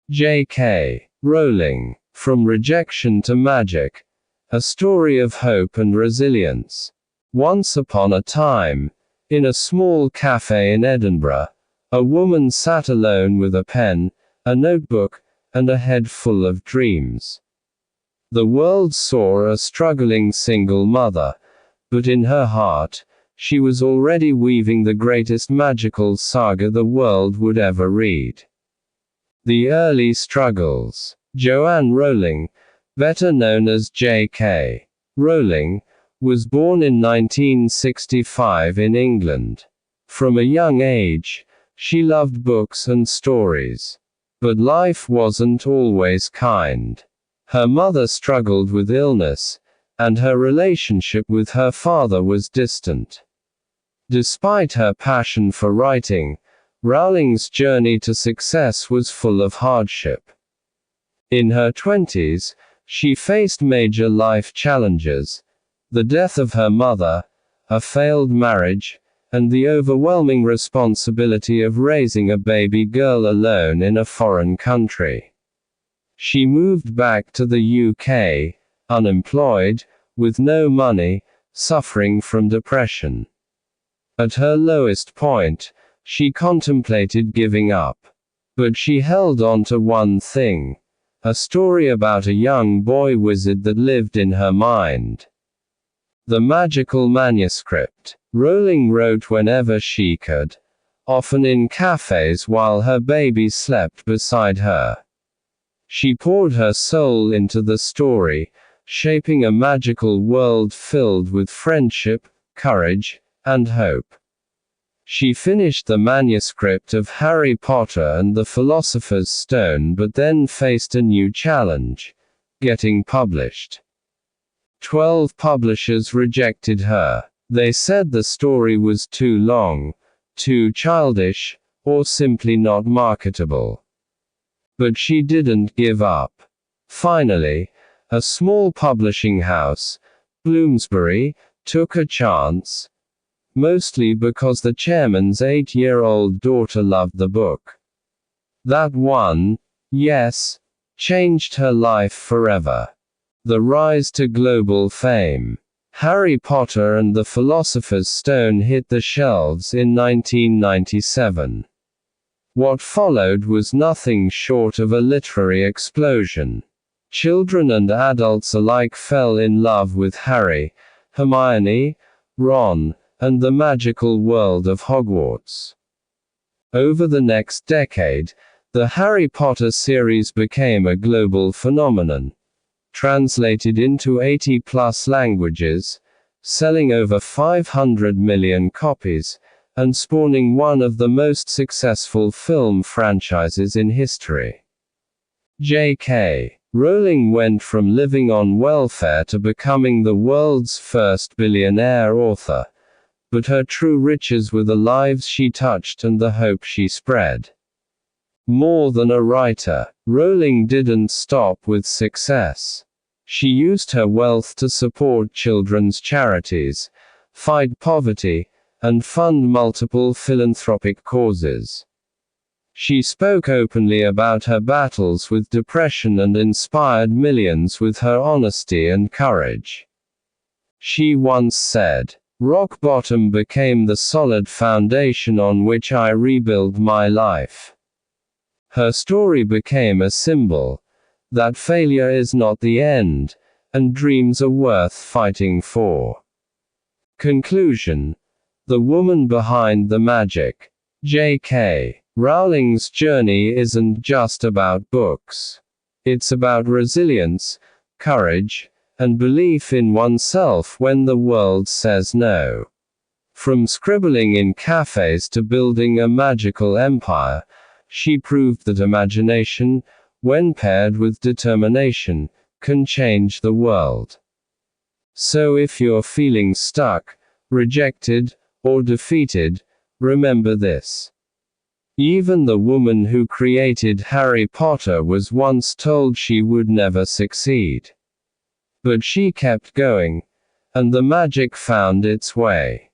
J.K. Rowling, From Rejection to Magic, a story of hope and resilience. Once upon a time, in a small cafe in Edinburgh, a woman sat alone with a pen, a notebook, and a head full of dreams. The world saw a struggling single mother, but in her heart, she was already weaving the greatest magical saga the world would ever read. The early struggles. Joanne Rowling, better known as J.K. Rowling, was born in 1965 in England. From a young age, she loved books and stories. But life wasn't always kind. Her mother struggled with illness, and her relationship with her father was distant. Despite her passion for writing, Rowling's journey to success was full of hardship. In her 20s, she faced major life challenges: the death of her mother, a failed marriage, and the overwhelming responsibility of raising a baby girl alone in a foreign country. She moved back to the UK, unemployed, with no money, suffering from depression. At her lowest point, she contemplated giving up. But she held on to one thing: a story about a young boy wizard that lived in her mind. The magical manuscript. Rowling wrote whenever she could, often in cafes while her baby slept beside her. She poured her soul into the story, shaping a magical world filled with friendship, courage, and hope. She finished the manuscript of Harry Potter and the Philosopher's Stone, but then faced a new challenge: getting published. 12 publishers rejected her. They said the story was too long, too childish, or simply not marketable. But she didn't give up. Finally, a small publishing house, Bloomsbury, took a chance, mostly because the chairman's 8-year-old daughter loved the book. That one yes changed her life forever. The rise to global fame. Harry Potter and the Philosopher's Stone hit the shelves in 1997. What followed was nothing short of a literary explosion. Children and adults alike fell in love with Harry, Hermione, Ron, and the magical world of Hogwarts. Over the next decade, the Harry Potter series became a global phenomenon, translated into 80+ languages, selling over 500 million copies, and spawning one of the most successful film franchises in history. J.K. Rowling went from living on welfare to becoming the world's first billionaire author, but her true riches were the lives she touched and the hope she spread. More than a writer, Rowling didn't stop with success. She used her wealth to support children's charities, fight poverty, and fund multiple philanthropic causes. She spoke openly about her battles with depression and inspired millions with her honesty and courage. She once said, "Rock bottom became the solid foundation on which I rebuilt my life." Her story became a symbol that failure is not the end, and dreams are worth fighting for. Conclusion. The woman behind the magic. J.K. Rowling's journey isn't just about books. It's about resilience, courage, and belief in oneself when the world says no. From scribbling in cafes to building a magical empire, she proved that imagination, when paired with determination, can change the world. So if you're feeling stuck, rejected, or defeated, remember this. Even the woman who created Harry Potter was once told she would never succeed. But she kept going, and the magic found its way.